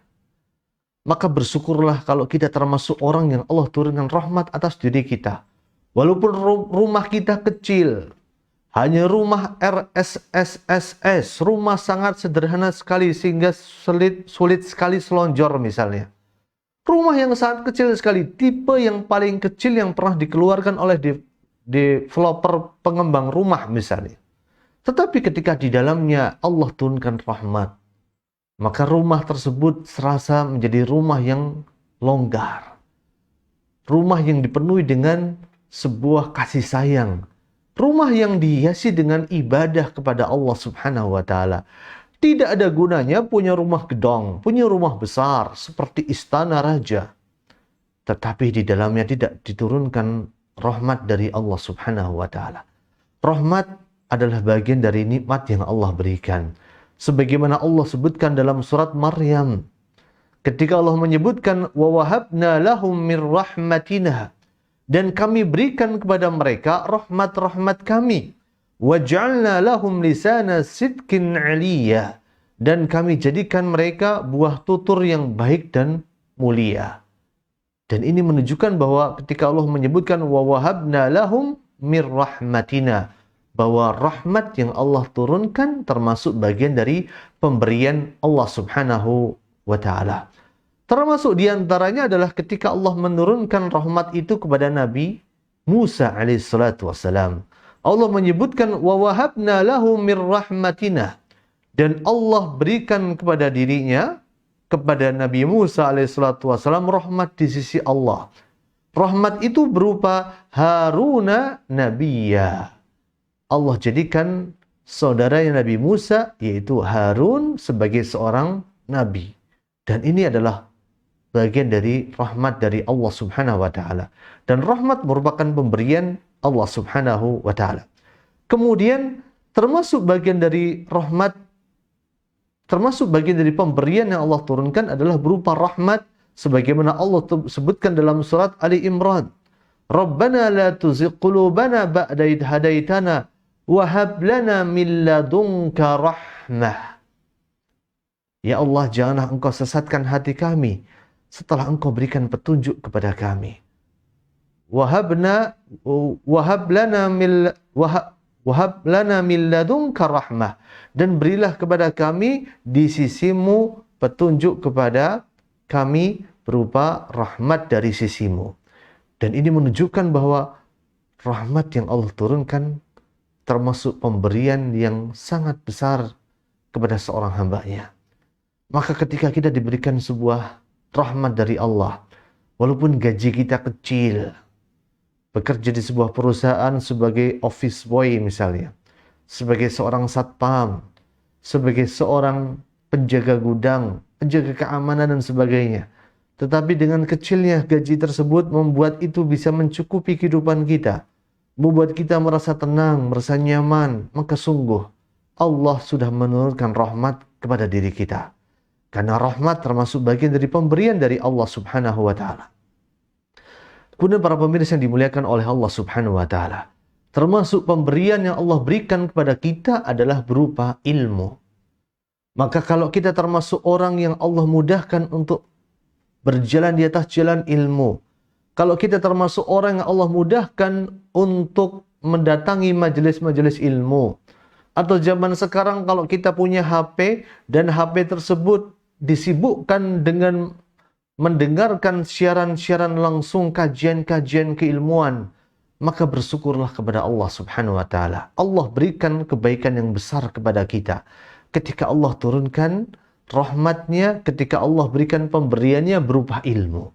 Maka bersyukurlah kalau kita termasuk orang yang Allah turunkan rahmat atas diri kita. Walaupun rumah kita kecil, Hanya rumah RSSSS, rumah sangat sederhana sekali sehingga sulit sekali selonjor misalnya. Rumah yang sangat kecil sekali, tipe yang paling kecil yang pernah dikeluarkan oleh developer pengembang rumah misalnya. Tetapi ketika di dalamnya Allah turunkan rahmat, maka rumah tersebut serasa menjadi rumah yang longgar. Rumah yang dipenuhi dengan sebuah kasih sayang. Rumah yang dihiasi dengan ibadah kepada Allah Subhanahu wa Ta'ala. Tidak ada gunanya punya rumah gedong, punya rumah besar seperti istana raja, tetapi di dalamnya tidak diturunkan rahmat dari Allah Subhanahu wa Ta'ala. Rahmat adalah bagian dari nikmat yang Allah berikan. Sebagaimana Allah sebutkan dalam surat Maryam, ketika Allah menyebutkan wa wahabna lahum mir rahmatina, dan kami berikan kepada mereka rahmat-rahmat kami. Waj'alna lahum lisana sidqin 'aliyya, dan kami jadikan mereka buah tutur yang baik dan mulia. Dan ini menunjukkan bahwa ketika Allah menyebutkan wa wahabna lahum mir rahmatina, bahwa rahmat yang Allah turunkan termasuk bagian dari pemberian Allah Subhanahu wa Ta'ala. Termasuk diantaranya adalah ketika Allah menurunkan rahmat itu kepada Nabi Musa alaihissalatu wassalam. Allah menyebutkan wa wahabna lahu mir rahmatina, dan Allah berikan kepada dirinya, kepada Nabi Musa alaihissalatu wassalam, rahmat di sisi Allah. Rahmat itu berupa Haruna nabiyya. Allah jadikan saudaranya Nabi Musa, yaitu Harun, sebagai seorang nabi. Dan ini adalah bagian dari rahmat dari Allah Subhanahu wa Ta'ala. Dan rahmat merupakan pemberian Allah Subhanahu wa Ta'ala. Kemudian termasuk bagian dari rahmat, termasuk bagian dari pemberian yang Allah turunkan adalah berupa rahmat sebagaimana Allah sebutkan dalam surat Ali Imran. Rabbana la tuzigh qulubana ba'da idh hadaitana wa hab lana min ladunka rahmah. Ya Allah, janganlah Engkau sesatkan hati kami setelah Engkau berikan petunjuk kepada kami. Wahab lana min ladunka rahmah, dan berilah kepada kami di sisimu petunjuk kepada kami berupa rahmat dari sisimu. Dan ini menunjukkan bahwa rahmat yang Allah turunkan termasuk pemberian yang sangat besar kepada seorang hamba-Nya. Maka ketika kita diberikan sebuah rahmat dari Allah, walaupun gaji kita kecil, bekerja di sebuah perusahaan sebagai office boy misalnya, sebagai seorang satpam, sebagai seorang penjaga gudang, penjaga keamanan dan sebagainya. Tetapi dengan kecilnya gaji tersebut membuat itu bisa mencukupi kehidupan kita, membuat kita merasa tenang, merasa nyaman, maka sungguh Allah sudah menurunkan rahmat kepada diri kita. Karena rahmat termasuk bagian dari pemberian dari Allah Subhanahu wa Ta'ala. Kemudian para pemirsa yang dimuliakan oleh Allah Subhanahu wa Ta'ala, termasuk pemberian yang Allah berikan kepada kita adalah berupa ilmu. Maka kalau kita termasuk orang yang Allah mudahkan untuk berjalan di atas jalan ilmu, kalau kita termasuk orang yang Allah mudahkan untuk mendatangi majelis-majelis ilmu, atau zaman sekarang kalau kita punya HP dan HP tersebut disibukkan dengan mendengarkan siaran-siaran langsung kajian-kajian keilmuan, maka bersyukurlah kepada Allah Subhanahu wa Ta'ala. Allah berikan kebaikan yang besar kepada kita ketika Allah turunkan rahmatnya, ketika Allah berikan pemberiannya berupa ilmu.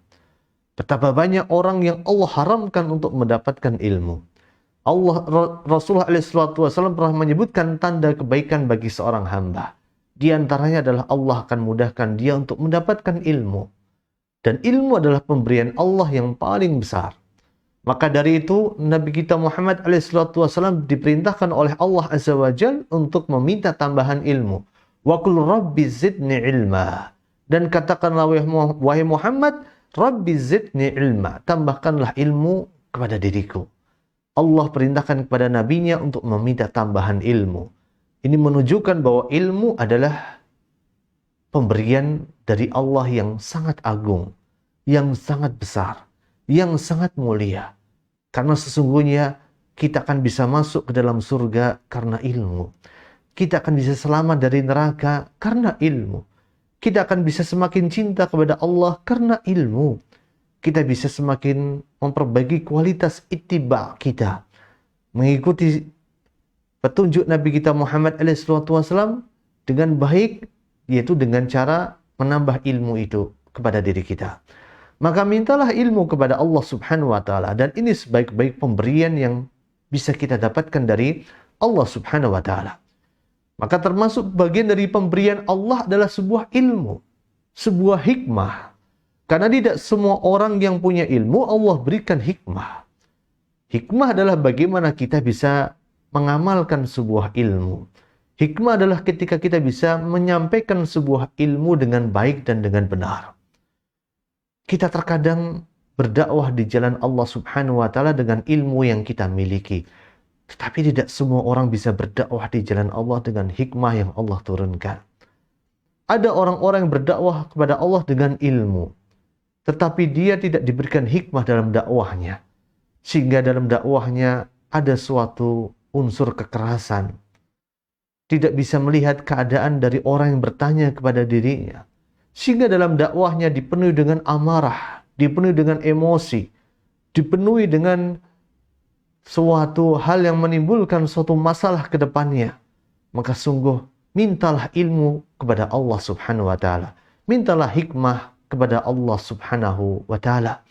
Betapa banyak orang yang Allah haramkan untuk mendapatkan ilmu. Rasulullah SAW pernah menyebutkan tanda kebaikan bagi seorang hamba. Di antaranya adalah Allah akan mudahkan dia untuk mendapatkan ilmu. Dan ilmu adalah pemberian Allah yang paling besar. Maka dari itu Nabi kita Muhammad SAW diperintahkan oleh Allah Azza wa Jalla untuk meminta tambahan ilmu. Wa qul rabbi zidni ilma. Dan katakanlah wahai Muhammad, rabbi zidni ilma. Tambahkanlah ilmu kepada diriku. Allah perintahkan kepada nabinya untuk meminta tambahan ilmu. Ini menunjukkan bahwa ilmu adalah pemberian dari Allah yang sangat agung, yang sangat besar, yang sangat mulia. Karena sesungguhnya Kita akan bisa masuk ke dalam surga karena ilmu. Kita akan bisa selamat dari neraka karena ilmu. Kita akan bisa semakin cinta kepada Allah karena ilmu. Kita bisa semakin memperbaiki kualitas ittiba kita, mengikuti petunjuk Nabi kita Muhammad SAW dengan baik, yaitu dengan cara menambah ilmu itu kepada diri kita. Maka mintalah ilmu kepada Allah Subhanahu wa Ta'ala, dan ini sebaik-baik pemberian yang bisa kita dapatkan dari Allah Subhanahu wa Ta'ala. Maka termasuk bagian dari pemberian Allah adalah sebuah ilmu, sebuah hikmah. Karena tidak semua orang yang punya ilmu Allah berikan hikmah. Hikmah adalah bagaimana kita bisa mengamalkan sebuah ilmu. Hikmah adalah ketika kita bisa menyampaikan sebuah ilmu dengan baik dan dengan benar. Kita terkadang berdakwah di jalan Allah Subhanahu wa Ta'ala dengan ilmu yang kita miliki. Tetapi tidak semua orang bisa berdakwah di jalan Allah dengan hikmah yang Allah turunkan. Ada orang-orang yang berdakwah kepada Allah dengan ilmu, tetapi dia tidak diberikan hikmah dalam dakwahnya. Sehingga dalam dakwahnya ada suatu unsur kekerasan. Tidak bisa melihat keadaan dari orang yang bertanya kepada dirinya. Sehingga dalam dakwahnya dipenuhi dengan amarah, dipenuhi dengan emosi, dipenuhi dengan suatu hal yang menimbulkan suatu masalah ke depannya. Maka sungguh mintalah ilmu kepada Allah Subhanahu wa Ta'ala. Mintalah hikmah kepada Allah Subhanahu wa Ta'ala.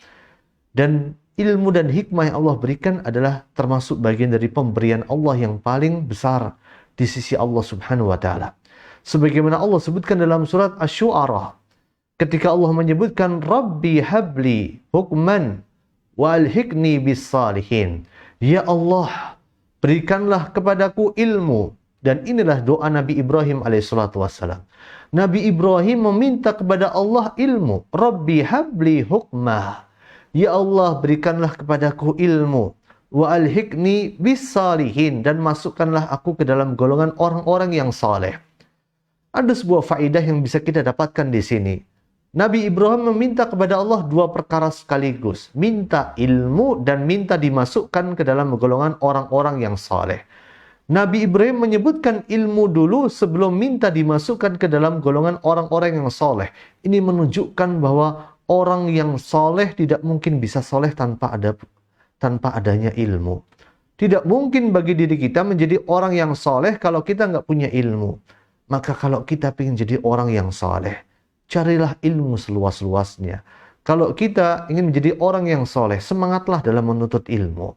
Dan ilmu dan hikmah yang Allah berikan adalah termasuk bagian dari pemberian Allah yang paling besar di sisi Allah Subhanahu wa Ta'ala. Sebagaimana Allah sebutkan dalam surat Asy-Syu'ara, ketika Allah menyebutkan Rabbi habli hukman wa alhiqni bis salihin. Ya Allah, berikanlah kepadaku ilmu. Dan inilah doa Nabi Ibrahim alaihissalatu wassalam. Nabi Ibrahim meminta kepada Allah ilmu. Rabbi habli hukmah. Ya Allah, berikanlah kepadaku ilmu. Wa alhiqni bis salihin. Dan masukkanlah aku ke dalam golongan orang-orang yang saleh. Ada sebuah faedah yang bisa kita dapatkan di sini. Nabi Ibrahim meminta kepada Allah dua perkara sekaligus. Minta ilmu dan minta dimasukkan ke dalam golongan orang-orang yang saleh. Nabi Ibrahim menyebutkan ilmu dulu sebelum minta dimasukkan ke dalam golongan orang-orang yang soleh. Ini menunjukkan bahwa orang yang soleh tidak mungkin bisa soleh tanpa adanya ilmu. Tidak mungkin bagi diri kita menjadi orang yang soleh kalau kita nggak punya ilmu. Maka kalau kita ingin jadi orang yang soleh, carilah ilmu seluas-luasnya. Kalau kita ingin menjadi orang yang soleh, semangatlah dalam menuntut ilmu.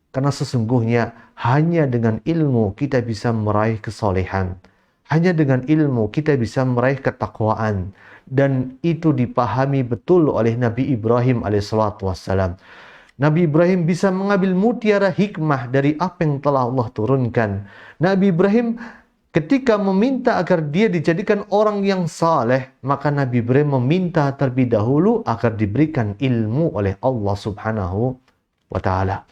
Karena sesungguhnya hanya dengan ilmu kita bisa meraih kesolehan. Hanya dengan ilmu kita bisa meraih ketakwaan. Dan itu dipahami betul oleh Nabi Ibrahim alaihissalam. Nabi Ibrahim bisa mengambil mutiara hikmah dari apa yang telah Allah turunkan. Nabi Ibrahim ketika meminta agar dia dijadikan orang yang saleh, maka Nabi Ibrahim meminta terlebih dahulu agar diberikan ilmu oleh Allah Subhanahu wa Ta'ala.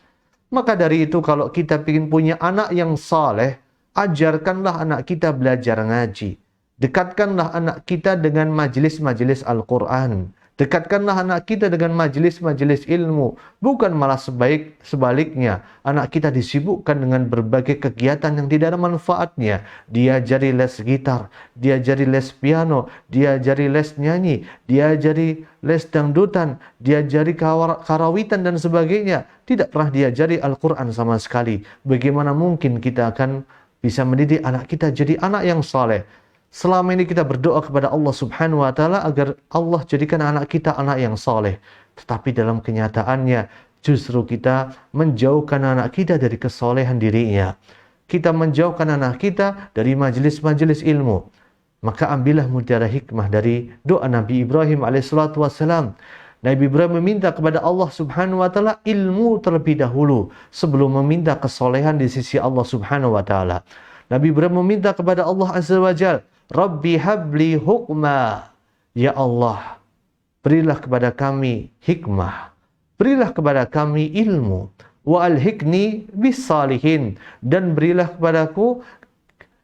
Maka dari itu kalau kita ingin punya anak yang saleh, ajarkanlah anak kita belajar ngaji. Dekatkanlah anak kita dengan majelis-majelis Al-Quran. Dekatkanlah anak kita dengan majelis-majelis ilmu. Bukan malah sebaliknya. Anak kita disibukkan dengan berbagai kegiatan yang tidak ada manfaatnya. Diajari les gitar, diajari les piano, diajari les nyanyi, diajari les dangdutan, diajari karawitan dan sebagainya. Tidak pernah diajari Al-Quran sama sekali. Bagaimana mungkin kita akan bisa mendidik anak kita jadi anak yang saleh? Selama ini kita berdoa kepada Allah Subhanahu wa Ta'ala agar Allah jadikan anak kita anak yang saleh. Tetapi dalam kenyataannya justru kita menjauhkan anak kita dari kesolehan dirinya. Kita menjauhkan anak kita dari majelis-majelis ilmu. Maka ambillah mutiara hikmah dari doa Nabi Ibrahim alaihissalatu wassalam. Nabi Ibrahim meminta kepada Allah Subhanahu wa Ta'ala ilmu terlebih dahulu sebelum meminta kesolehan di sisi Allah Subhanahu wa Ta'ala. Nabi Ibrahim meminta kepada Allah Azza wa Jalla, Rabbi habli hukma. Ya Allah, berilah kepada kami hikmah. Berilah kepada kami ilmu. Wa alhiqni bis salihin. Dan berilah kepadaku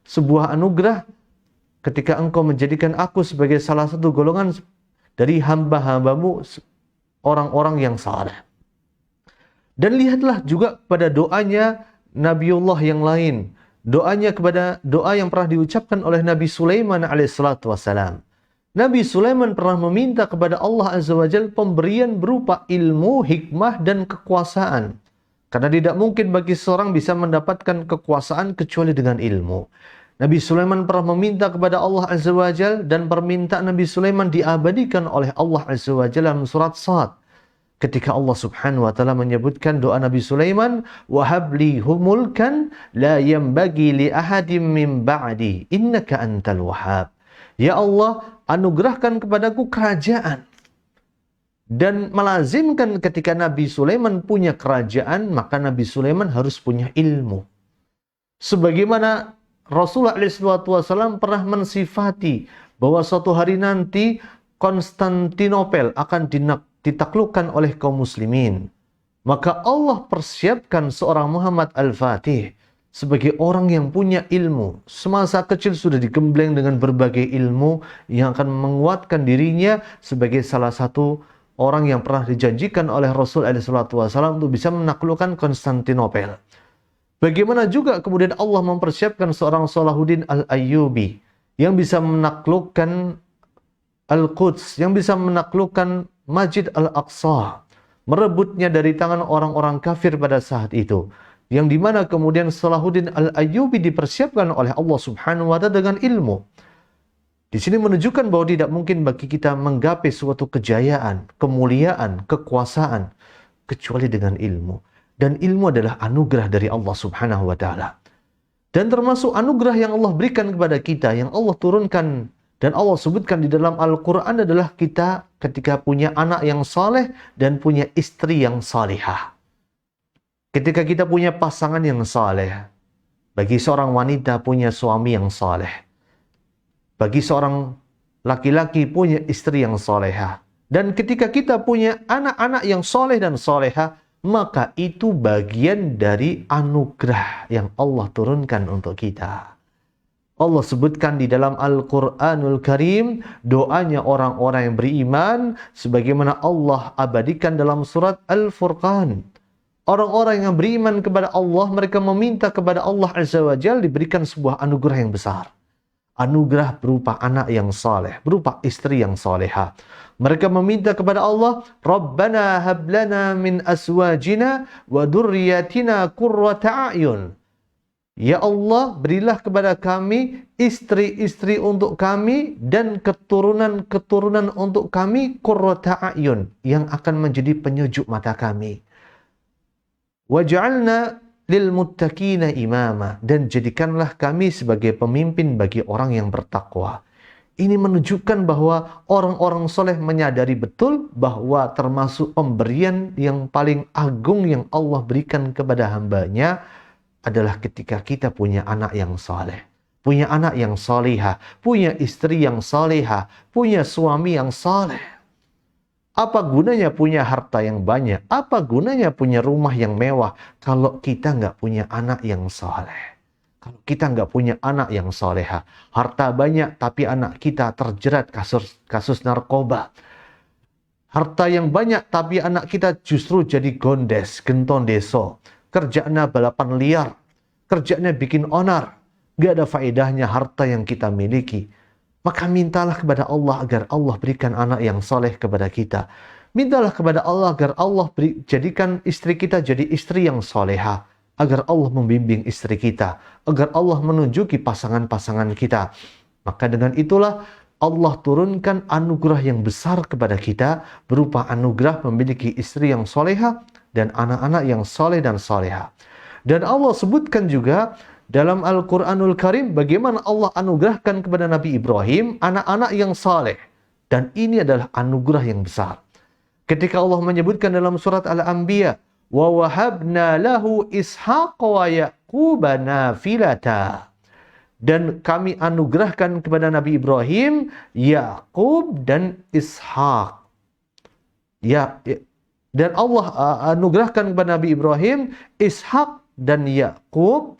sebuah anugerah ketika engkau menjadikan aku sebagai salah satu golongan dari hamba-hambamu, orang-orang yang saleh. Dan lihatlah juga pada doanya Nabiullah yang lain. Doanya kepada doa yang pernah diucapkan oleh Nabi Sulaiman alaihissalatu wassalam. Nabi Sulaiman pernah meminta kepada Allah Azza wa Jalla pemberian berupa ilmu, hikmah, dan kekuasaan. Karena tidak mungkin bagi seorang bisa mendapatkan kekuasaan kecuali dengan ilmu. Nabi Sulaiman pernah meminta kepada Allah Azza wa Jalla dan permintaan Nabi Sulaiman diabadikan oleh Allah Azza wa Jalla dalam surat Sad. Ketika Allah Subhanahu wa taala menyebutkan doa Nabi Sulaiman, "Wahabli humulkan la yanbaghi li ahadin min ba'di, innaka antal wahhab." Ya Allah, anugerahkan kepadaku kerajaan. Dan melazimkan ketika Nabi Sulaiman punya kerajaan, maka Nabi Sulaiman harus punya ilmu. Sebagaimana Rasulullah SAW pernah mensifati bahwa suatu hari nanti Konstantinopel akan ditaklukkan oleh kaum muslimin. Maka Allah persiapkan seorang Muhammad Al-Fatih sebagai orang yang punya ilmu. Semasa kecil sudah digembleng dengan berbagai ilmu yang akan menguatkan dirinya sebagai salah satu orang yang pernah dijanjikan oleh Rasul SAW untuk bisa menaklukkan Konstantinopel. Bagaimana juga kemudian Allah mempersiapkan seorang Salahuddin Al-Ayyubi yang bisa menaklukkan Al-Quds, yang bisa menaklukkan Masjid Al-Aqsa, merebutnya dari tangan orang-orang kafir pada saat itu. Yang dimana kemudian Salahuddin Al-Ayyubi dipersiapkan oleh Allah Subhanahu wa ta'ala dengan ilmu. Di sini menunjukkan bahwa tidak mungkin bagi kita menggapai suatu kejayaan, kemuliaan, kekuasaan kecuali dengan ilmu. Dan ilmu adalah anugerah dari Allah Subhanahu wa ta'ala. Dan termasuk anugerah yang Allah berikan kepada kita, yang Allah turunkan dan Allah sebutkan di dalam Al-Quran adalah kita ketika punya anak yang saleh dan punya istri yang salihah. Ketika kita punya pasangan yang saleh, bagi seorang wanita punya suami yang saleh, bagi seorang laki-laki punya istri yang salehah. Dan ketika kita punya anak-anak yang saleh dan salehah, maka itu bagian dari anugerah yang Allah turunkan untuk kita. Allah sebutkan di dalam Al-Quranul Karim doanya orang-orang yang beriman sebagaimana Allah abadikan dalam surat Al-Furqan. Orang-orang yang beriman kepada Allah, mereka meminta kepada Allah Azza wa Jalla diberikan sebuah anugerah yang besar. Anugerah berupa anak yang saleh, berupa istri yang salehah. Mereka meminta kepada Allah, Rabbana hablana min aswajina wa dhurriyyatina qurrata a'yun. Ya Allah, berilah kepada kami istri-istri untuk kami dan keturunan-keturunan untuk kami qurrata a'yun, yang akan menjadi penyejuk mata kami. Waj'alna lil muttaqina imama, dan jadikanlah kami sebagai pemimpin bagi orang yang bertakwa. Ini menunjukkan bahwa orang-orang soleh menyadari betul bahwa termasuk pemberian yang paling agung yang Allah berikan kepada hambanya adalah ketika kita punya anak yang soleh, punya anak yang solihah, punya istri yang solihah, punya suami yang soleh. Apa gunanya punya harta yang banyak? Apa gunanya punya rumah yang mewah kalau kita nggak punya anak yang soleh? Kalau kita nggak punya anak yang soleha, harta banyak tapi anak kita terjerat kasus narkoba. Harta yang banyak tapi anak kita justru jadi gondes, genton deso. Kerjaannya balapan liar, kerjaannya bikin onar. Nggak ada faedahnya harta yang kita miliki. Maka mintalah kepada Allah agar Allah berikan anak yang soleh kepada kita. Mintalah kepada Allah agar Allah jadikan istri kita jadi istri yang soleha. Agar Allah membimbing istri kita, agar Allah menunjuki pasangan-pasangan kita. Maka dengan itulah Allah turunkan anugerah yang besar kepada kita berupa anugerah memiliki istri yang soleha dan anak-anak yang soleh dan soleha. Dan Allah sebutkan juga dalam Al-Quranul Karim bagaimana Allah anugerahkan kepada Nabi Ibrahim anak-anak yang soleh. Dan ini adalah anugerah yang besar. Ketika Allah menyebutkan dalam surat Al-Anbiya, wa wahabna lahu Ishaq wa Yaqub nafilata. Dan kami anugerahkan kepada Nabi Ibrahim Yaqub dan Ishaq. Dan Allah anugerahkan kepada Nabi Ibrahim Ishaq dan Yaqub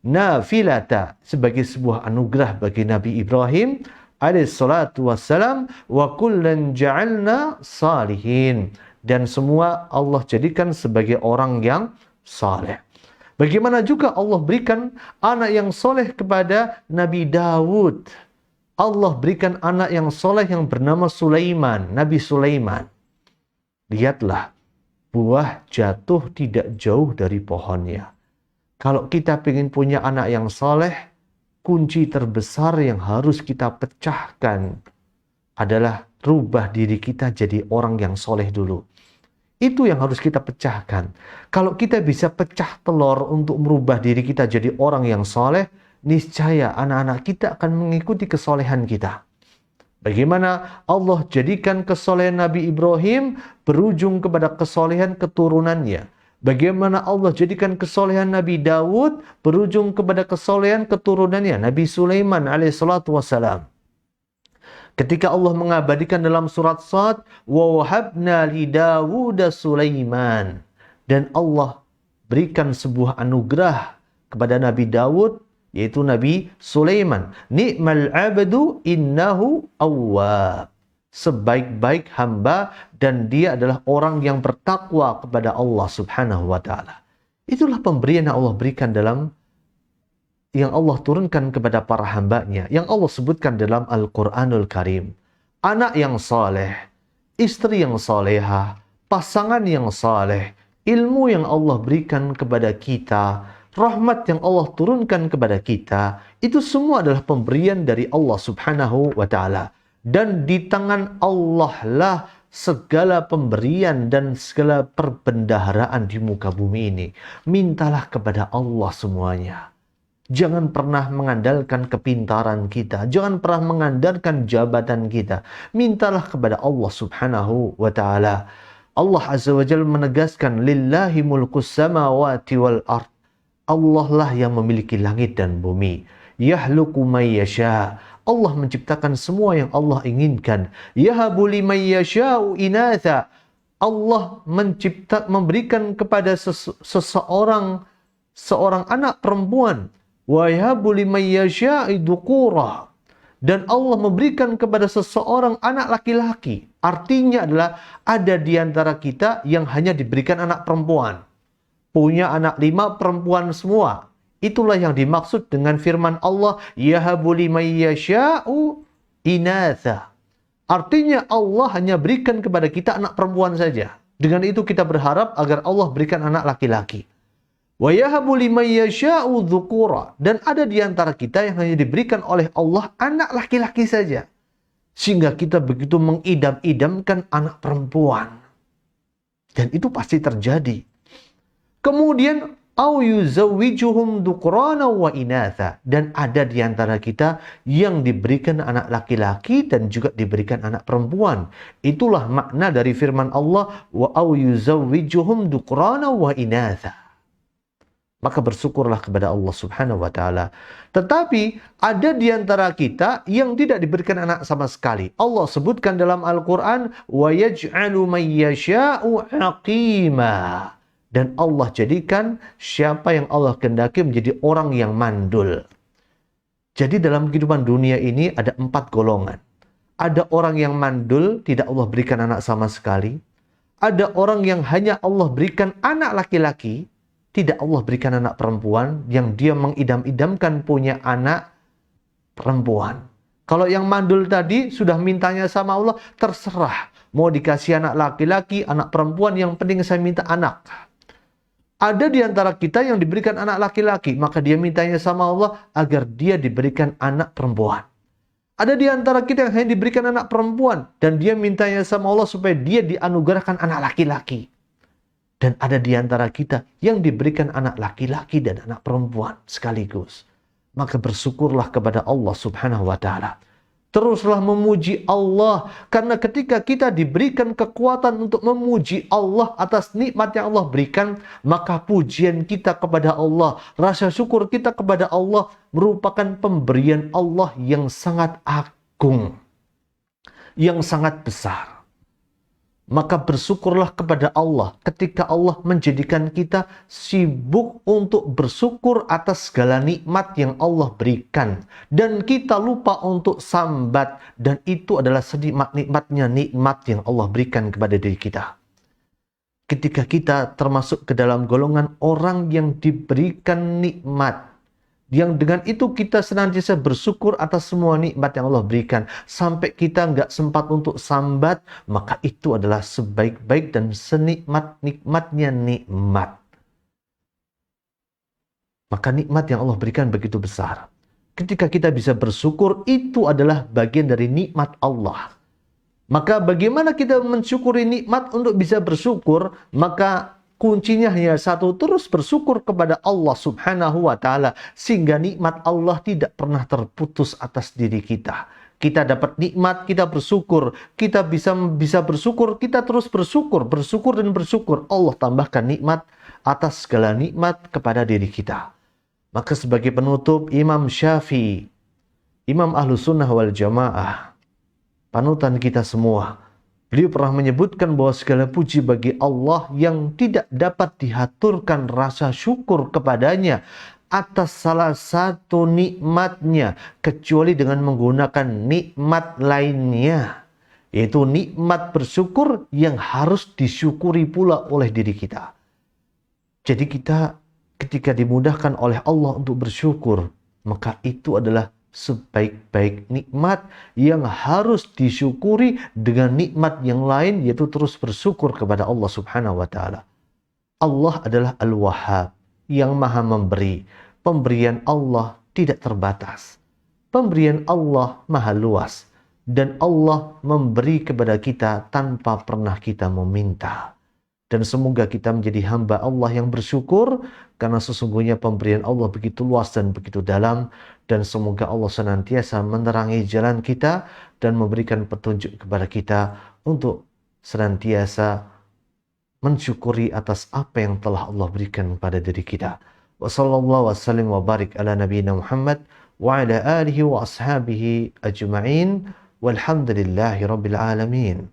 nafilata, sebagai sebuah anugerah bagi Nabi Ibrahim alaihissalatu wassalam, wa kullan ja'alna salihin. dan semua Allah jadikan sebagai orang yang saleh. Bagaimana juga Allah berikan anak yang soleh kepada Nabi Daud. Allah berikan anak yang soleh yang bernama Sulaiman, Nabi Sulaiman. Lihatlah, buah jatuh tidak jauh dari pohonnya. Kalau kita ingin punya anak yang soleh, kunci terbesar yang harus kita pecahkan adalah rubah diri kita jadi orang yang soleh dulu. Itu yang harus kita pecahkan. Kalau kita bisa pecah telur untuk merubah diri kita jadi orang yang soleh, niscaya anak-anak kita akan mengikuti kesolehan kita. Bagaimana Allah jadikan kesolehan Nabi Ibrahim berujung kepada kesolehan keturunannya. Bagaimana Allah jadikan kesolehan Nabi Daud berujung kepada kesolehan keturunannya, Nabi Sulaiman alaihissalatu wassalam. Ketika Allah mengabadikan dalam surat Sad, wa wahabna li Dawud Sulaiman, dan Allah berikan sebuah anugerah kepada Nabi Daud, yaitu Nabi Sulaiman. Ni'mal abdu innahu awwab. Sebaik-baik hamba dan dia adalah orang yang bertakwa kepada Allah Subhanahu wa taala. Itulah pemberian yang Allah berikan yang Allah turunkan kepada para hambanya, yang Allah sebutkan dalam Al-Quranul Karim. Anak yang saleh, istri yang salehah, pasangan yang saleh, ilmu yang Allah berikan kepada kita, rahmat yang Allah turunkan kepada kita, itu semua adalah pemberian dari Allah Subhanahu wa taala. Dan di tangan Allah lah segala pemberian dan segala perbendaharaan di muka bumi ini. Mintalah kepada Allah semuanya. Jangan pernah mengandalkan kepintaran kita. Jangan pernah mengandalkan jabatan kita. Mintalah kepada Allah Subhanahu wa ta'ala. Allah Azza wa Jalla menegaskan, lillahi mulkus samawati wal ard. Allah lah yang memiliki langit dan bumi. Yahluku may yasha. Allah menciptakan semua yang Allah inginkan. Yahabu liman yasha'u inatha. Allah memberikan kepada seorang anak perempuan. Wa yahabu liman yasha'u dzukura. Dan Allah memberikan kepada seseorang anak laki-laki. Artinya adalah ada di antara kita yang hanya diberikan anak perempuan. Punya anak 5 perempuan semua. Itulah yang dimaksud dengan firman Allah, yahabu liman yasha'u inatha. Artinya Allah hanya berikan kepada kita anak perempuan saja. Dengan itu kita berharap agar Allah berikan anak laki-laki. Wa yahabu liman yasha'u dzukura. Dan ada di antara kita yang hanya diberikan oleh Allah anak laki-laki saja. Sehingga kita begitu mengidam-idamkan anak perempuan. Dan itu pasti terjadi. Kemudian au yuzawwijuhum dhukrana wa inatha, dan ada di antara kita yang diberikan anak laki-laki dan juga diberikan anak perempuan. Itulah makna dari firman Allah, wa au yuzawwijuhum dhukrana wa inatha. Maka bersyukurlah kepada Allah Subhanahu wa taala. Tetapi ada di antara kita yang tidak diberikan anak sama sekali. Allah sebutkan dalam Al-Qur'an, wa yaj'alu may yasha'u aqima. Dan Allah jadikan siapa yang Allah kehendaki menjadi orang yang mandul. Jadi dalam kehidupan dunia ini ada 4 golongan. Ada orang yang mandul, tidak Allah berikan anak sama sekali. Ada orang yang hanya Allah berikan anak laki-laki, tidak Allah berikan anak perempuan, yang dia mengidam-idamkan punya anak perempuan. Kalau yang mandul tadi sudah mintanya sama Allah, terserah. Mau dikasih anak laki-laki, anak perempuan, yang penting saya minta anak. Ada di antara kita yang diberikan anak laki-laki, maka dia mintanya sama Allah agar dia diberikan anak perempuan. Ada di antara kita yang hanya diberikan anak perempuan, dan dia mintanya sama Allah supaya dia dianugerahkan anak laki-laki. Dan ada di antara kita yang diberikan anak laki-laki dan anak perempuan sekaligus. Maka bersyukurlah kepada Allah Subhanahu wa ta'ala. Teruslah memuji Allah, karena ketika kita diberikan kekuatan untuk memuji Allah atas nikmat yang Allah berikan, maka pujian kita kepada Allah, rasa syukur kita kepada Allah merupakan pemberian Allah yang sangat agung, yang sangat besar. Maka bersyukurlah kepada Allah ketika Allah menjadikan kita sibuk untuk bersyukur atas segala nikmat yang Allah berikan. Dan kita lupa untuk sambat. Dan itu adalah senikmat-nikmatnya nikmat yang Allah berikan kepada diri kita. ketika kita termasuk ke dalam golongan orang yang diberikan nikmat, yang dengan itu kita senantiasa bersyukur atas semua nikmat yang Allah berikan, sampai kita nggak sempat untuk sambat, maka itu adalah sebaik-baik dan senikmat-nikmatnya nikmat. Maka nikmat yang Allah berikan begitu besar. Ketika kita bisa bersyukur, itu adalah bagian dari nikmat Allah. Maka bagaimana kita mensyukuri nikmat untuk bisa bersyukur? Maka kuncinya hanya satu, terus bersyukur kepada Allah Subhanahu wa Ta'ala, sehingga nikmat Allah tidak pernah terputus atas diri kita. Kita dapat nikmat, kita bersyukur. Kita bisa bersyukur, kita terus bersyukur dan bersyukur. Allah tambahkan nikmat atas segala nikmat kepada diri kita. Maka sebagai penutup, Imam Syafi'i, Imam Ahlus Sunnah wal Jamaah, panutan kita semua, beliau pernah menyebutkan bahwa segala puji bagi Allah yang tidak dapat diaturkan rasa syukur kepadanya atas salah satu nikmatnya, kecuali dengan menggunakan nikmat lainnya, yaitu nikmat bersyukur yang harus disyukuri pula oleh diri kita. Jadi kita ketika dimudahkan oleh Allah untuk bersyukur, maka itu adalah sebaik-baik nikmat yang harus disyukuri dengan nikmat yang lain, yaitu terus bersyukur kepada Allah Subhanahu wa Ta'ala. Allah adalah Al-Wahhab, yang maha memberi. Pemberian Allah tidak terbatas. Pemberian Allah maha luas. Dan Allah memberi kepada kita tanpa pernah kita meminta. Dan semoga kita menjadi hamba Allah yang bersyukur, karena sesungguhnya pemberian Allah begitu luas dan begitu dalam. Dan semoga Allah senantiasa menerangi jalan kita dan memberikan petunjuk kepada kita untuk senantiasa mensyukuri atas apa yang telah Allah berikan pada diri kita. Wa sallallahu wasallim wa barik ala nabiyina Muhammad wa ala alihi wa ashabihi ajma'in, walhamdulillahi rabbil alamin.